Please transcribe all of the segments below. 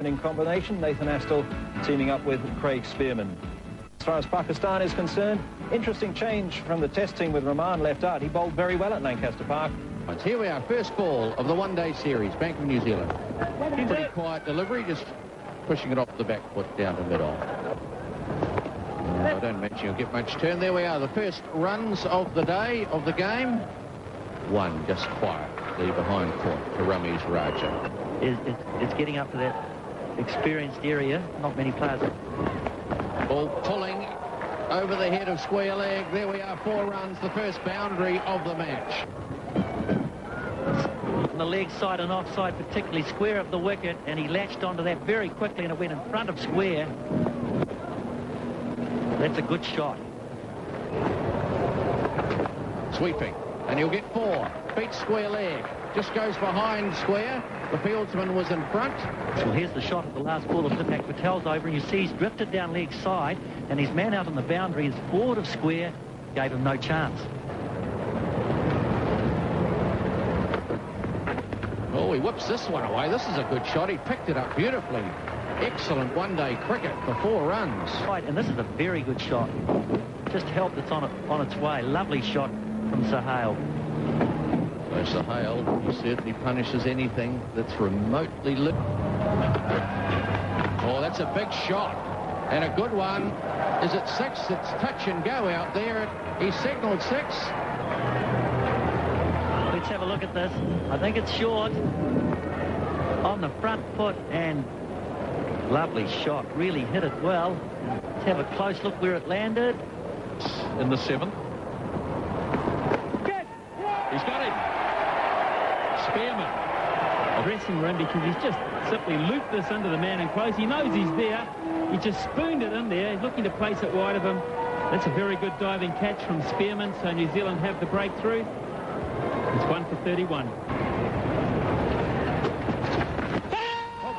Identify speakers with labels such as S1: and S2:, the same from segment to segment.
S1: In combination, Nathan Astle teaming up with Craig Spearman. As far as Pakistan is concerned, interesting change from the test team with Rahman left out. He bowled very well at Lancaster Park.
S2: Here we are, first ball of the one-day series, Bank of New Zealand. Pretty quiet delivery, just pushing it off the back foot down to mid-on. I don't imagine you'll get much turn. There we are, the first runs of the day, of the game. One just quietly behind foot to Ramesh Raja.
S3: It's getting up to that experienced area. Not many players.
S2: Ball pulling over the head of square leg. There we are, 4 runs, the first boundary of the match.
S3: On the leg side and offside, particularly square of the wicket, and he latched onto that very quickly and it went in front of square. That's a good shot.
S2: Sweeping, and he'll get 4. Beats square leg. Just goes behind square. The fieldsman was in front.
S3: Well, here's the shot of the last ball of Dipak Patel's over, and you see he's drifted down leg side, and his man out on the boundary is forward of square, gave him no chance.
S2: Oh, he whips this one away. This is a good shot. He picked it up beautifully. Excellent one-day cricket for 4 runs.
S3: Right, and this is a very good shot. Just helped it's on its way. Lovely shot from Sahale.
S2: So Sahale, he certainly punishes anything that's remotely lit. Oh, that's a big shot. And a good one. Is it 6? It's touch and go out there. He signalled 6.
S3: Let's have a look at this. I think it's short. On the front foot, and lovely shot. Really hit it well. Let's have a close look where it landed.
S4: In the 7th. He's got him. Spearman.
S5: Dressing room, because he's just simply looped this under the man in close. He knows he's there. He just spooned it in there. He's looking to place it wide of him. That's a very good diving catch from Spearman, so New Zealand have the breakthrough. It's 1 for 31.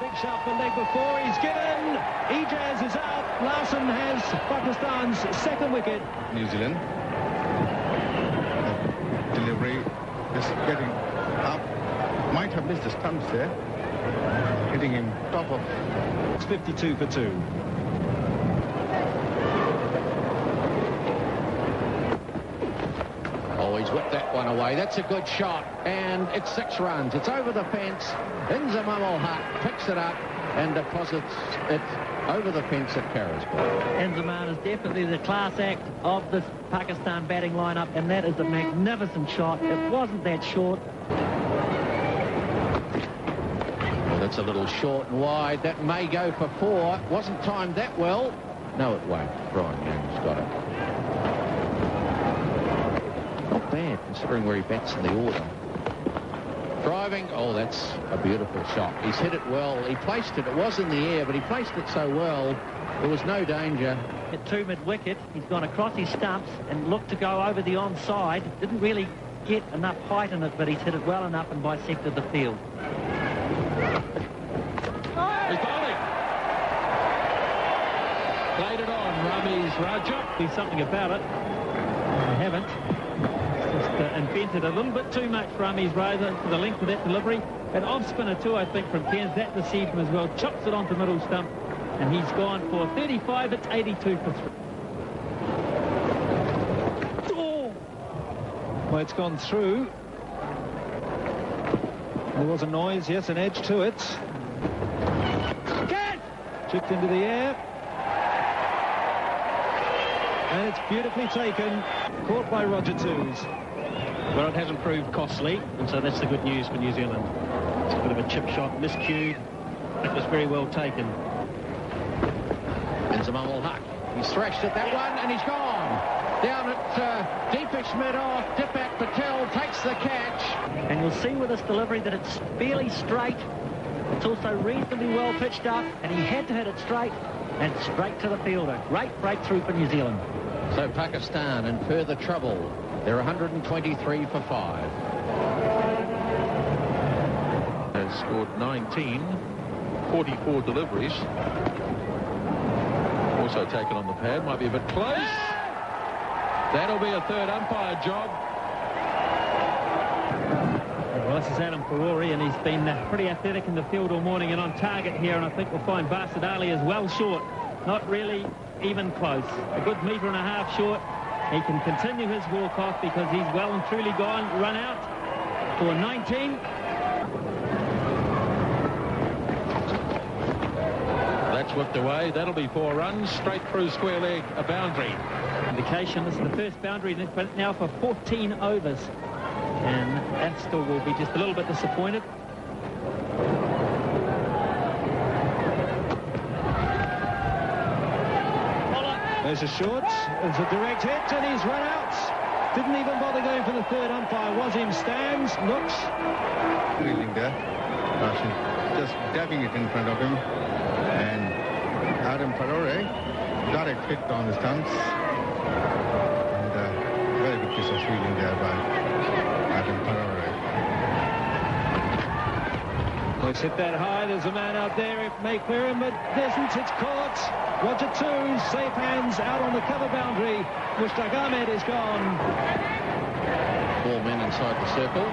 S1: Big shot the leg before. He's given. Ijaz is out. Larson has Pakistan's 2nd wicket.
S6: New Zealand. Delivery is getting up. Might have missed the stumps there. Hitting him top of.
S1: It's 52 for 2.
S2: Oh, he's whipped that one away. That's a good shot. And it's 6 runs. It's over the fence. Inzamam Haq picks it up and deposits it over the fence at Carisbrooke.
S3: Inzamam is definitely the class act of this Pakistan batting lineup, and that is a magnificent shot. It wasn't that short.
S2: Well, that's a little short and wide. That may go for 4. Wasn't timed that well. No, it won't. Brian Young's got it. Not bad, considering where he bats in the order. Driving. Oh, that's a beautiful shot. He's hit it well. He placed it. It was in the air, but he placed it so well. There was no danger.
S3: At 2 mid-wicket, he's gone across his stumps and looked to go over the onside. Didn't really get enough height in it, but he's hit it well enough and bisected the field.
S4: He's bowling. Played it on, Ramesh Raja.
S5: Do something about it. I haven't. Just invented a little bit too much for Ramesh Raja for the length of that delivery. An off spinner too, I think, from Cairns. That deceived him as well. Chops it onto middle stump, and he's gone for 35. It's 82 for 3.
S1: Oh! Well, it's gone through. There was a noise, yes, an edge to it. Catch! Chipped into the air. And it's beautifully taken. Caught by Roger Twos.
S4: Well, it hasn't proved costly, and so that's the good news for New Zealand. It's a bit of a chip shot, miscued. It was very well taken.
S2: Inzamam Haq. He's thrashed at that one, and he's gone. Down at deepish mid-off, Dipak Patel takes the catch.
S3: And you'll see with this delivery that it's fairly straight. It's also reasonably well pitched up, and he had to hit it straight and straight to the fielder. Great breakthrough for New Zealand.
S2: So Pakistan in further trouble. They're 123 for 5.
S4: Has scored 19, 44 deliveries. Also taken on the pad. Might be a bit close. That'll be a 3rd umpire job.
S5: Well, This is Adam Ferrari, and he's been pretty athletic in the field all morning and on target here, and I think we'll find Barsadali is well short. Not really even close. A good metre and a half short. He can continue his walk-off because he's well and truly gone. Run out for 19.
S7: That's whipped away. That'll be 4 runs. Straight through square leg, a boundary.
S5: Indication this is the first boundary now for 14 overs. And Astle will be just a little bit disappointed.
S1: There's a short. It's a direct hit, and he's run out. Didn't even bother going for the third umpire. Wasim stands, looks.
S6: Fielding there. Just dabbing it in front of him. And Adam Ferrari got it hit on the stumps. And very good piece of fielding there by Adam Ferrari.
S1: Let's hit that high. There's a man out there. It may clear him, but isn't. It's caught. Roger 2, safe hands out on the cover boundary. Mushtaq Ahmed is gone.
S2: 4 men inside the circle.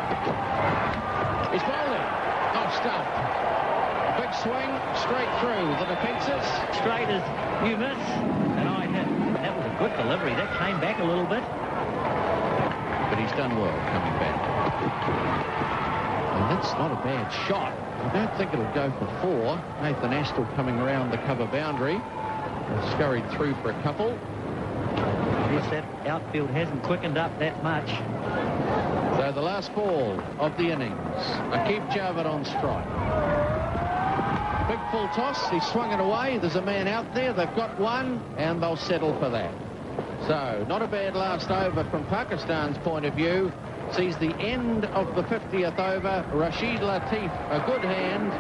S2: He's bowling. Oh, stumped. Big swing, straight through the defences.
S3: Straight as you miss, and I hit. That was a good delivery. That came back a little bit.
S2: But he's done well coming back. And that's not a bad shot. I don't think it'll go for 4. Nathan Astle coming around the cover boundary. Scurried through for a couple.
S3: Yes, that outfield hasn't quickened up that much.
S2: So the last ball of the innings. Akib Javed on strike. Big full toss. He swung it away. There's a man out there. They've got one, and they'll settle for that. So not a bad last over from Pakistan's point of view. Sees the end of the 50th over. Rashid Latif, a good hand.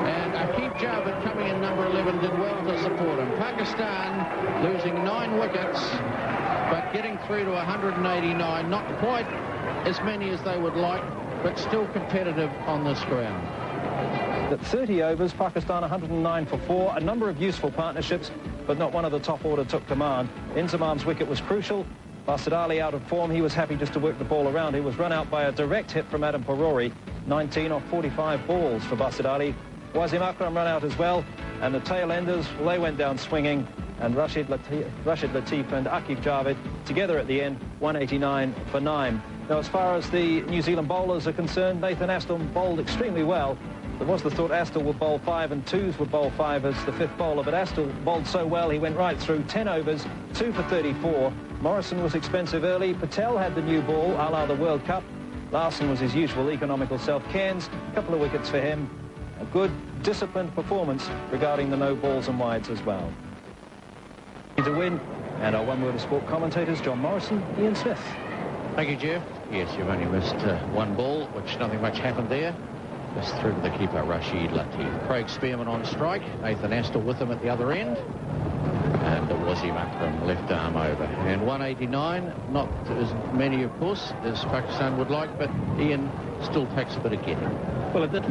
S2: And Akib Javed coming in number 11 did well to support him. Pakistan losing 9 wickets, but getting through to 189. Not quite as many as they would like, but still competitive on this ground.
S1: At 30 overs, Pakistan 109 for 4. A number of useful partnerships, but not one of the top order took command. Inzamam's wicket was crucial. Barsadali out of form. He was happy just to work the ball around. He was run out by a direct hit from Adam Ferrari. 19 off 45 balls for Barsadali. Wasim Akram run out as well. And the tail enders, well, they went down swinging. And Rashid Latif and Akib Javed together at the end, 189 for 9. Now, as far as the New Zealand bowlers are concerned, Nathan Astle bowled extremely well. There was the thought Astle would bowl 5 and Twos would bowl 5 as the 5th bowler, but Astle bowled so well he went right through 10 overs, 2 for 34. Morrison was expensive early. Patel had the new ball, a la the World Cup. Larson was his usual economical self. Cairns, a couple of wickets for him. A good, disciplined performance regarding the no balls and wides as well. To win, and our One Word of Sport commentators, John Morrison, Ian Smith.
S2: Thank you, Jeff. Yes, you've only missed 1 ball, which nothing much happened there. Just through to the keeper, Rashid Latif. Craig Spearman on strike. Nathan Astle with him at the other end. And Wasim Akram left arm over. And 189, not as many, of course, as Pakistan would like, but Ian still takes a bit of getting.
S5: Well, it did.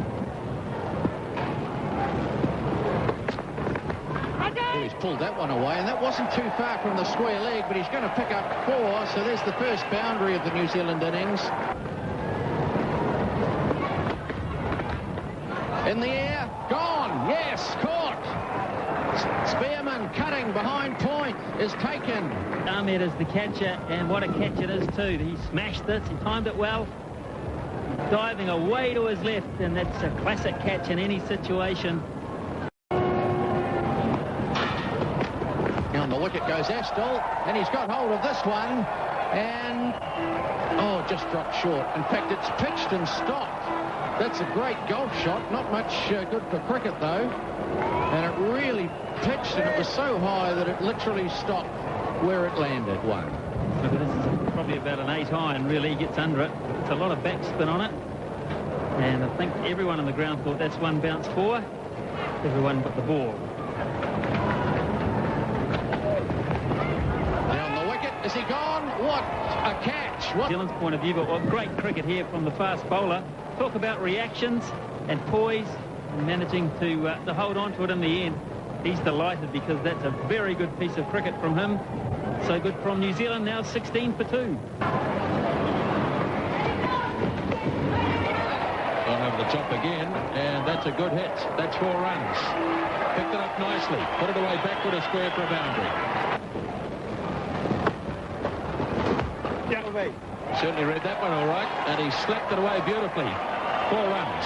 S2: He's pulled that one away, and that wasn't too far from the square leg, but he's going to pick up 4. So there's the first boundary of the New Zealand innings. In the air, gone, yes, caught. Spearman cutting behind point is taken.
S5: Ahmed is the catcher, and what a catch it is too. He smashed this, he timed it well. Diving away to his left, and that's a classic catch in any situation.
S2: On the wicket goes Astle, and he's got hold of this one, and oh, just dropped short. In fact, it's pitched and stopped. That's a great golf shot. Not much good for cricket, though. And it really pitched, and it was so high that it literally stopped where it landed. One.
S5: Look, this is probably about an 8 iron, really. He gets under it. It's a lot of backspin on it. And I think everyone on the ground thought that's 1 bounce 4. Everyone but the ball.
S2: Down the wicket. Is he gone? What a catch.
S5: New Zealand's point of view, but what great cricket here from the fast bowler. Talk about reactions and poise and managing to hold on to it in the end. He's delighted because that's a very good piece of cricket from him. So good from New Zealand, now 16 for 2.
S7: It's up again, and that's a good hit. That's 4 runs. Picked it up nicely. Put it away backward a square for a boundary. Certainly read that one all right, and he slapped it away beautifully. 4 runs.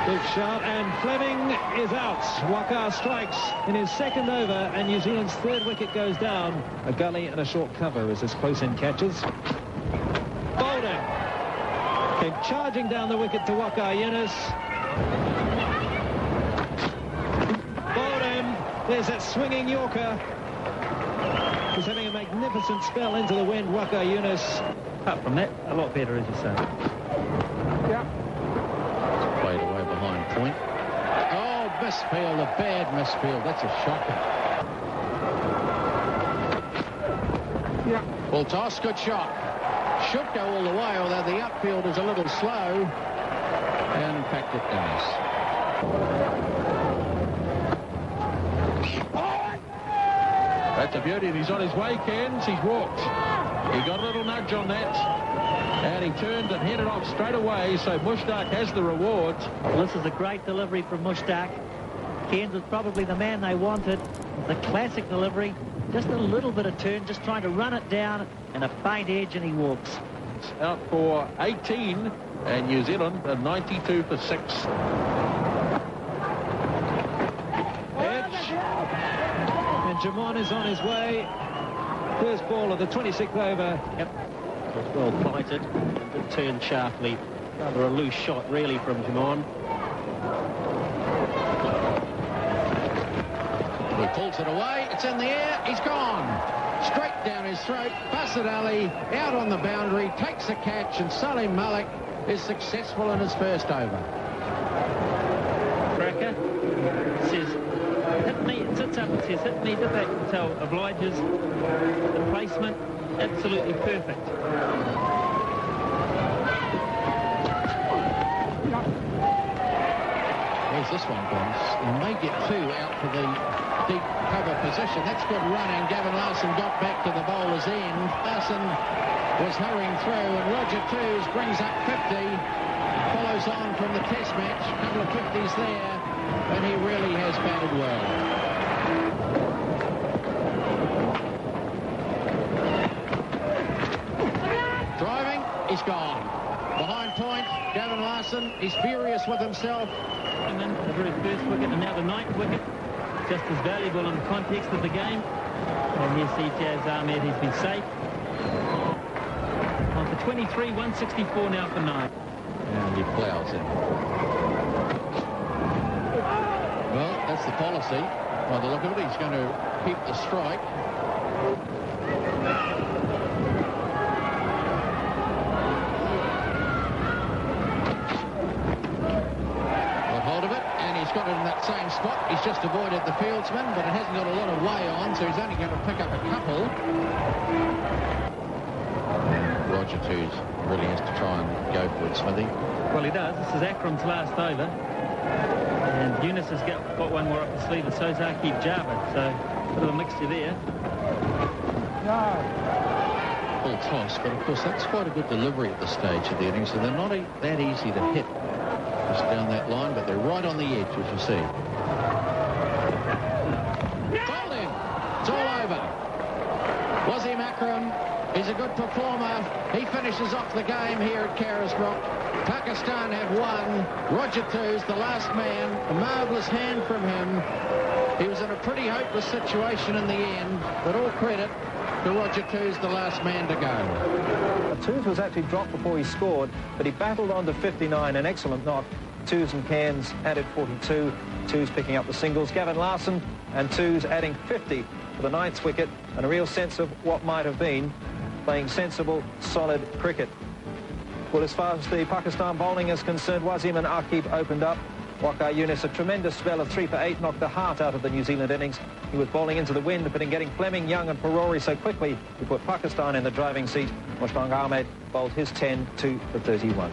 S1: Big shot, and Fleming is out. Waka strikes in his second over, and New Zealand's third wicket goes down. A gully and a short cover as his close-in catches. Bowling came charging down the wicket to Waka Yunus. Bowling, there's that swinging Yorker. He's having a magnificent spell into the wind, Waka Yunus.
S3: Apart from that, a lot better, as you say.
S1: Yeah.
S2: Played away behind point. Oh, misfield, a bad misfield. That's a shocker.
S1: Yeah.
S2: Well, toss, good shot. Should go all the way, although the upfield is a little slow. And in fact, it does.
S7: That's a beauty, and he's on his way, Cairns. He's walked. He got a little nudge on that, and he turned and headed off straight away, so Mushtaq has the reward.
S3: Well, this is a great delivery from Mushtaq. Cairns was probably the man they wanted. The classic delivery, just a little bit of turn, just trying to run it down, and a faint edge, and he walks.
S7: Out for 18, and New Zealand are 92 for 6.
S1: Jamon is on his way. First ball of the 26th over.
S4: Yep. It was well fighted. It turned sharply. Rather a loose shot, really, from Jamon.
S2: He pulls it away. It's in the air. He's gone. Straight down his throat. Basit Ali out on the boundary. Takes a catch, and Salim Malik is successful in his first over.
S3: Cracker says, hit me, it sits up and says, hit me, did that, so obliges. The placement, absolutely perfect.
S2: Where's this one, Bones? He may get 2 out for the deep cover position. That's good running. Gavin Larson got back to the bowler's end. Larson was hurrying through, and Roger Toos brings up 50. Follows on from the test match. A couple of 50s there, and he really has batted well. Driving, he's gone. Behind point, Gavin Larson, he's furious with himself.
S3: And then the very first wicket, and now the 9th wicket, just as valuable in the context of the game. And here Jazz Ahmed, he's been safe. On for 23, 164 now for 9.
S2: And he ploughs in. Well, that's the policy. By the look of it, he's going to keep the strike. Got hold of it, and he's got it in that same spot. He's just avoided the fieldsman, but it hasn't got a lot of way on, so he's only going to pick up a couple. Roger Toos really has to try and go for it, Smithy.
S3: Well, he does. This is Akram's last over. And Yunus has got one more up the sleeve, and so's Akib Java. So, a bit of a mixture there.
S2: Full toss, but of course that's quite a good delivery at this stage of the innings, so they're not that easy to hit just down that line, but they're right on the edge, as you see. Bowled in. It's all over. Wasim Akram is a good performer. He finishes off the game here at Carisbrook. Pakistan have won. Roger Toos, the last man. A marvellous hand from him. He was in a pretty hopeless situation in the end, but all credit to Roger Toos, the last man to go.
S1: Toos was actually dropped before he scored, but he battled on to 59, an excellent knock. Toos and Cairns added 42. Toos picking up the singles. Gavin Larson and Toos adding 50 for the 9th wicket, and a real sense of what might have been, playing sensible, solid cricket. Well, as far as the Pakistan bowling is concerned, Wasim and Akib opened up. Waka Yunus, a tremendous spell of 3 for 8, knocked the heart out of the New Zealand innings. He was bowling into the wind, but in getting Fleming, Young and Perori so quickly, he put Pakistan in the driving seat. Mushtaq Ahmed bowled his 10, 2 for 31.